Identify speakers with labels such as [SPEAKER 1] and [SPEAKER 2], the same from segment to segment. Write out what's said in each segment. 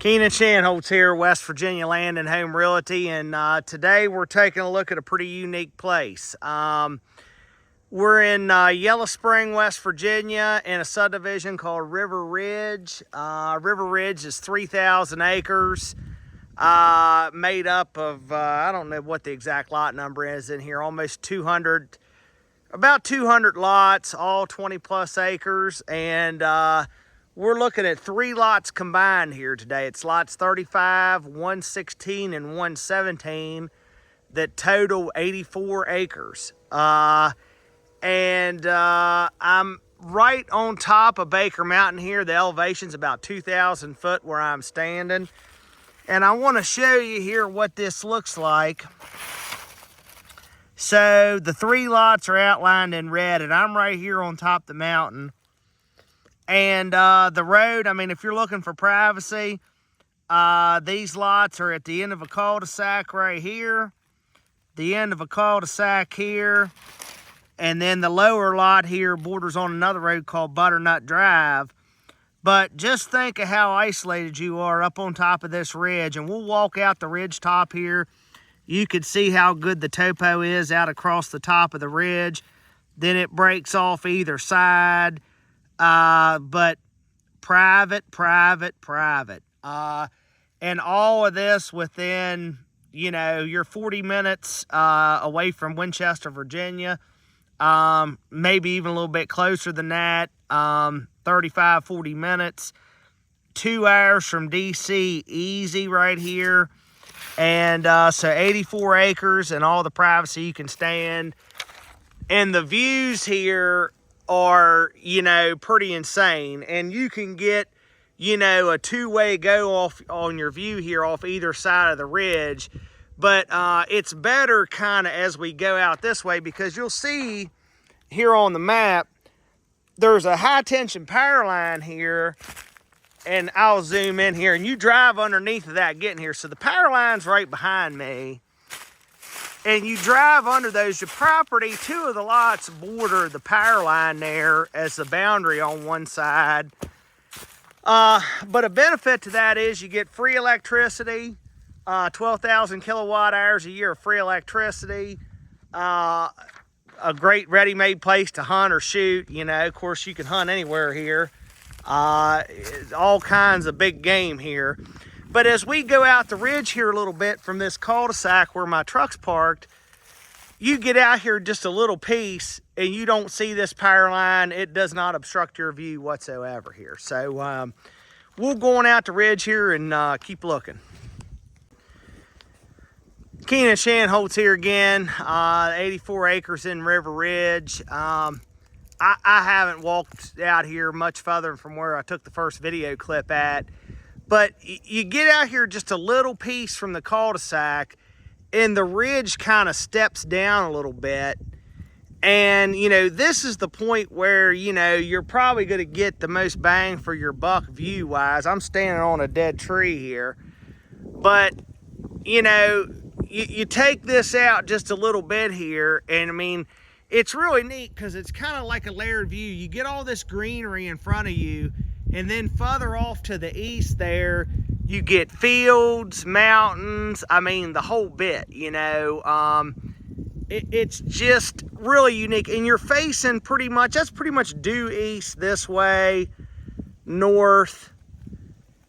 [SPEAKER 1] Keenan Shanholtz here, West Virginia Land and Home Realty, and today we're taking a look at a pretty unique place. We're in Yellow Spring, West Virginia, in a subdivision called River Ridge. River Ridge is 3,000 acres, made up of, I don't know what the exact lot number is in here, almost 200, about 200 lots, all 20 plus acres, and we're looking at 3 lots combined here today. It's lots 35, 116, and 117 that total 84 acres. I'm right on top of Baker Mountain here. The elevation's about 2,000 foot where I'm standing. And I want to show you here what this looks like. So the 3 lots are outlined in red, and I'm right here on top of the mountain. And the road, I mean, if you're looking for privacy, these lots are at the end of a cul-de-sac right here, the end of a cul-de-sac here, and then the lower lot here borders on another road called Butternut Drive. But just think of how isolated you are up on top of this ridge, and we'll walk out the ridge top here. You can see how good the topo is out across the top of the ridge. Then it breaks off either side. But private. And all of this within, you know, you're 40 minutes away from Winchester, Virginia. Maybe even a little bit closer than that, 35, 40 minutes. 2 hours from DC, easy right here. And so 84 acres and all the privacy you can stand. And the views here are, you know, pretty insane, and you can get, you know, a 2-way go off on your view here off either side of the ridge. But it's better kind of as we go out this way, because you'll see here on the map there's a high tension power line here, and I'll zoom in here, and you drive underneath of that getting here. So the power line's right behind me, and you drive under those. Your property, 2 of the lots border the power line there as the boundary on one side. But a benefit to that is you get free electricity, 12,000 kilowatt hours a year of free electricity, a great ready-made place to hunt or shoot. You know, of course, you can hunt anywhere here. All kinds of big game here. But as we go out the ridge here a little bit from this cul-de-sac where my truck's parked, you get out here just a little piece and you don't see this power line. It does not obstruct your view whatsoever here. So we'll go on out the ridge here and keep looking. Keenan Shanholtz here again, 84 acres in River Ridge. I haven't walked out here much further from where I took the first video clip at. But you get out here just a little piece from the cul-de-sac, and the ridge kind of steps down a little bit. And, you know, this is the point where, you know, you're probably going to get the most bang for your buck view-wise. I'm standing on a dead tree here. But, you know, you take this out just a little bit here, and, I mean, it's really neat because it's kind of like a layered view. You get all this greenery in front of you, and then further off to the east there, you get fields, mountains, I mean, the whole bit, you know. It's just really unique. And you're facing pretty much, that's pretty much due east this way, north,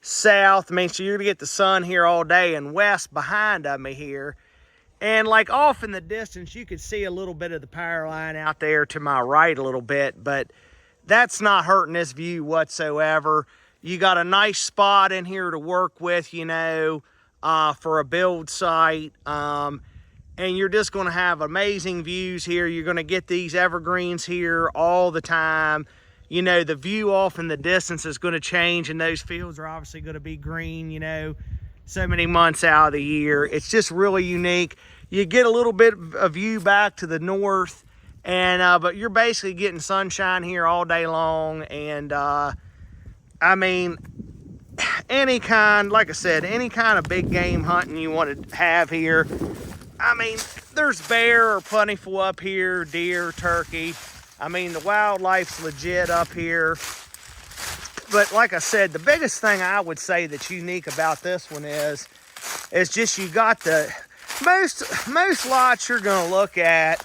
[SPEAKER 1] south. I mean, so you're going to get the sun here all day, and west behind of me here. And like off in the distance, you could see a little bit of the power line out there to my right a little bit, but that's not hurting this view whatsoever. You got a nice spot in here to work with, you know, for a build site. And you're just going to have amazing views here. You're going to get these evergreens here all the time. You know, the view off in the distance is going to change, and those fields are obviously going to be green, you know, so many months out of the year. It's just really unique. You get a little bit of view back to the north, and but you're basically getting sunshine here all day long. And I mean, any kind, like I said, any kind of big game hunting you want to have here. I mean, there's bear are plentiful up here, deer, turkey. I mean, the wildlife's legit up here. But like I said, the biggest thing I would say that's unique about this one is just you got the, most lots you're gonna look at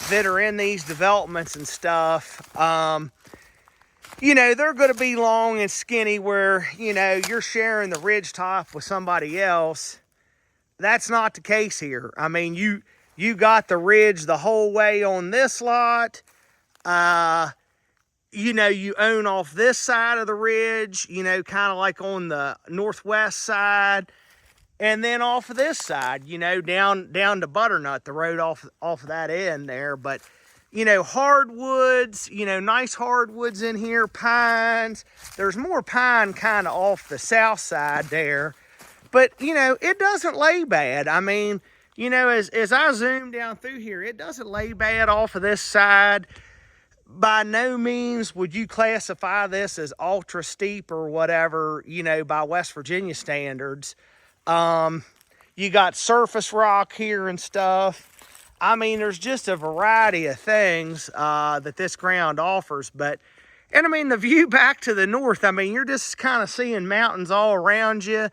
[SPEAKER 1] that are in these developments and stuff, you know, they're gonna be long and skinny where, you know, you're sharing the ridge top with somebody else. That's not the case here. I mean, you got the ridge the whole way on this lot. You know, you own off this side of the ridge, you know, kind of like on the northwest side. And then off of this side, you know, down to Butternut, the road off of that end there. But, you know, hardwoods, you know, nice hardwoods in here, pines. There's more pine kind of off the south side there. But, you know, it doesn't lay bad. I mean, you know, as I zoom down through here, it doesn't lay bad off of this side. By no means would you classify this as ultra steep or whatever, you know, by West Virginia standards. You got surface rock here and stuff. I mean, there's just a variety of things that this ground offers. But, and I mean, the view back to the north, I mean, you're just kind of seeing mountains all around you.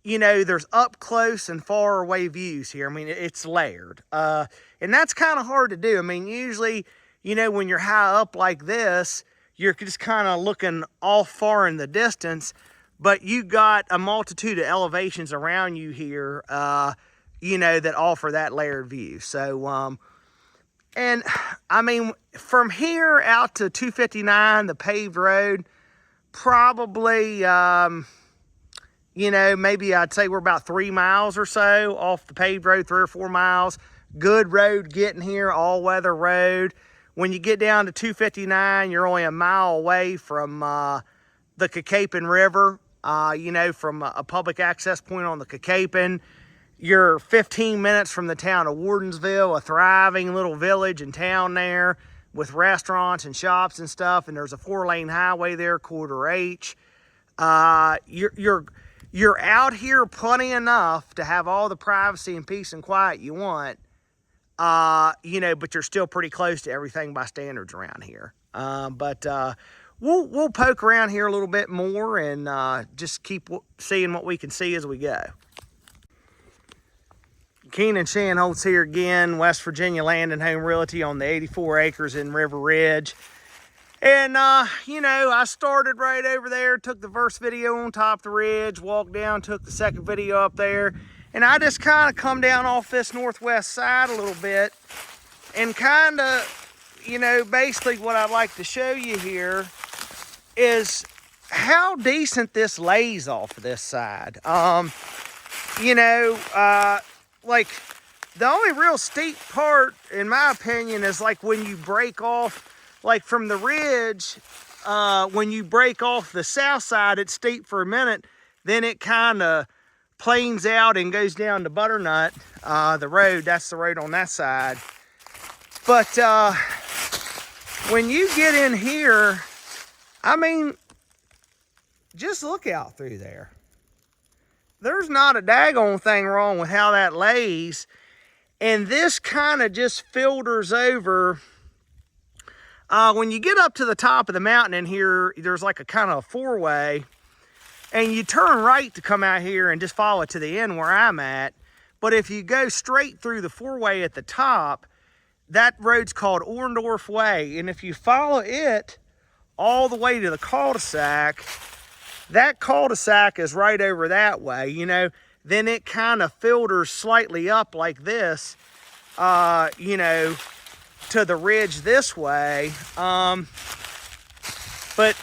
[SPEAKER 1] You know, there's up close and far away views here. I mean, it's layered. And that's kind of hard to do. I mean, usually, you know, when you're high up like this, you're just kind of looking off far in the distance. But you got a multitude of elevations around you here, you know, that offer that layered view. So, and I mean, from here out to 259, the paved road, probably, you know, maybe I'd say we're about 3 miles or so off the paved road, 3 or 4 miles. Good road getting here, all-weather road. When you get down to 259, you're only a mile away from the CACAPON River. You know, from a public access point on the CACAPON. You're 15 minutes from the town of Wardensville, a thriving little village and town there with restaurants and shops and stuff. And there's a 4-lane highway there, corridor H. You're out here plenty enough to have all the privacy and peace and quiet you want. You know, but you're still pretty close to everything by standards around here. We'll poke around here a little bit more and just keep seeing what we can see as we go. Keenan Shanholtz here again, West Virginia Land and Home Realty on the 84 acres in River Ridge. And, you know, I started right over there, took the first video on top of the ridge, walked down, took the second video up there. And I just kind of come down off this northwest side a little bit and kind of, you know, basically what I'd like to show you here is how decent this lays off of this side. You know, like the only real steep part, in my opinion, is like when you break off, like from the ridge, when you break off the south side, it's steep for a minute, then it kind of planes out and goes down to Butternut, the road. That's the road on that side. But when you get in here, I mean, just look out through there. There's not a daggone thing wrong with how that lays. And this kind of just filters over. When you get up to the top of the mountain in here, there's like a kind of a 4-way. And you turn right to come out here and just follow it to the end where I'm at. But if you go straight through the 4-way at the top, that road's called Orndorff Way. And if you follow it all the way to the cul-de-sac, that cul-de-sac is right over that way, you know. Then it kind of filters slightly up like this, you know, to the ridge this way. But,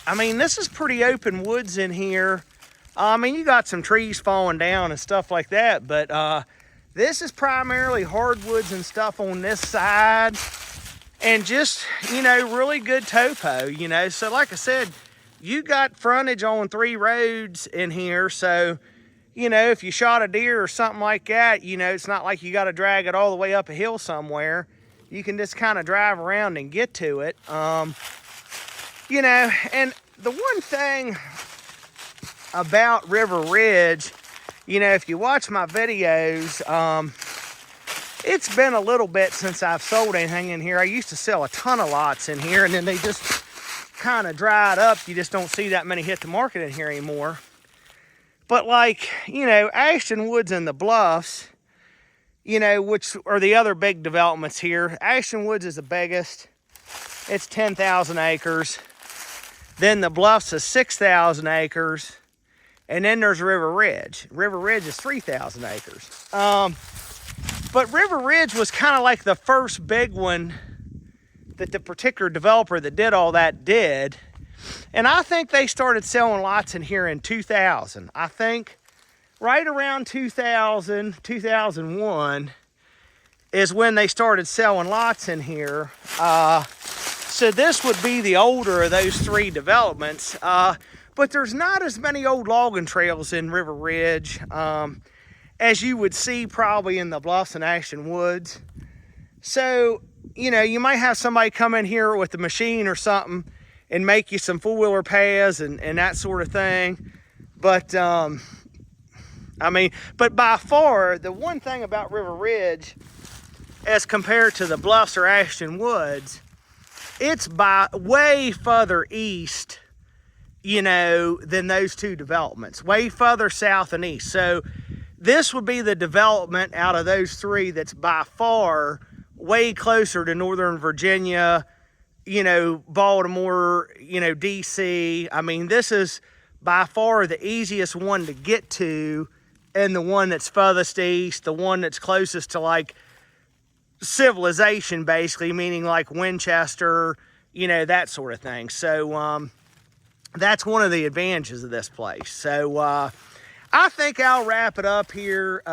[SPEAKER 1] I mean, this is pretty open woods in here. I mean, you got some trees falling down and stuff like that, but this is primarily hardwoods and stuff on this side. And just, you know, really good topo, you know. So like I said, you got frontage on 3 roads in here. So, you know, if you shot a deer or something like that, you know, it's not like you got to drag it all the way up a hill somewhere. You can just kind of drive around and get to it. You know, and the one thing about River Ridge, you know, if you watch my videos, it's been a little bit since I've sold anything in here. I used to sell a ton of lots in here, and then they just kind of dried up. You just don't see that many hit the market in here anymore. But like, you know, Ashton Woods and the Bluffs, you know, which are the other big developments here. Ashton Woods is the biggest. It's 10,000 acres. Then the Bluffs is 6,000 acres. And then there's River Ridge. River Ridge is 3,000 acres. But River Ridge was kind of like the first big one that the particular developer that did all that did. And I think they started selling lots in here in 2000. I think right around 2000, 2001 is when they started selling lots in here. So this would be the older of those three developments. But there's not as many old logging trails in River Ridge as you would see probably in the Bluffs and Ashton Woods. So, you know, you might have somebody come in here with a machine or something and make you some four-wheeler paths and that sort of thing. But, I mean, but by far, the one thing about River Ridge as compared to the Bluffs or Ashton Woods, it's by way further east, you know, than those two developments, way further south and east. So this would be the development out of those three that's by far way closer to Northern Virginia, you know, Baltimore, you know, DC. I mean, this is by far the easiest one to get to, and the one that's furthest east, the one that's closest to like civilization, basically, meaning like Winchester, you know, that sort of thing. So that's one of the advantages of this place. So I think I'll wrap it up here.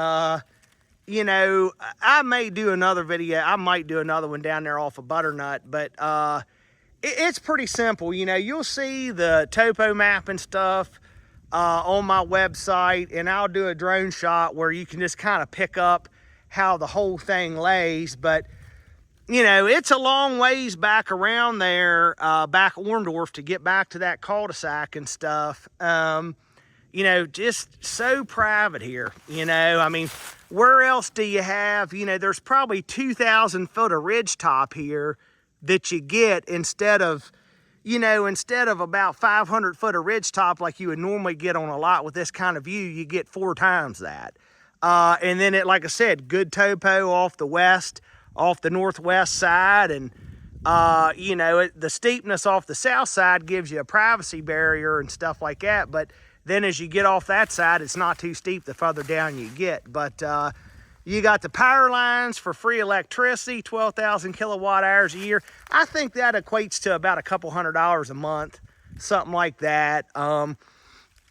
[SPEAKER 1] You know, I may do another video. I might do another one down there off of Butternut, but it's pretty simple. You know, you'll see the topo map and stuff on my website, and I'll do a drone shot where you can just kind of pick up how the whole thing lays. But, you know, it's a long ways back around there, back Orndorff, to get back to that cul-de-sac and stuff. You know, just so private here, you know. I mean, where else do you have, you know, there's probably 2,000 foot of ridge top here that you get instead of, you know, instead of about 500 foot of ridge top like you would normally get on a lot with this kind of view, you get 4 times that. And then it, like I said, good topo off the west, off the northwest side. And, you know, the steepness off the south side gives you a privacy barrier and stuff like that. But then as you get off that side, it's not too steep the further down you get. But you got the power lines for free electricity, 12,000 kilowatt hours a year. I think that equates to about $200 a month, something like that.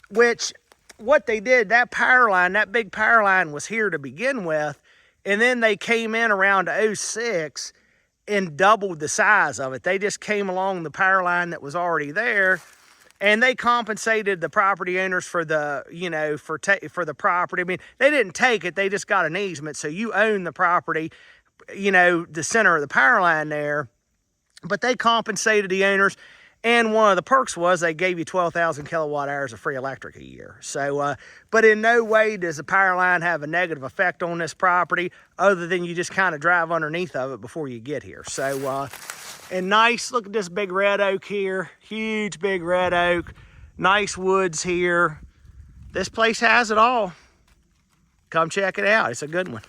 [SPEAKER 1] Which, what they did, that power line, that big power line was here to begin with. And then they came in around 06 and doubled the size of it. They just came along the power line that was already there. And they compensated the property owners for the, you know, for the property. I mean, they didn't take it. They just got an easement. So you own the property, you know, the center of the power line there. But they compensated the owners. And one of the perks was they gave you 12,000 kilowatt hours of free electric a year. So, but in no way does the power line have a negative effect on this property other than you just kind of drive underneath of it before you get here. So, and nice, look at this big red oak here. Huge big red oak. Nice woods here. This place has it all. Come check it out. It's a good one.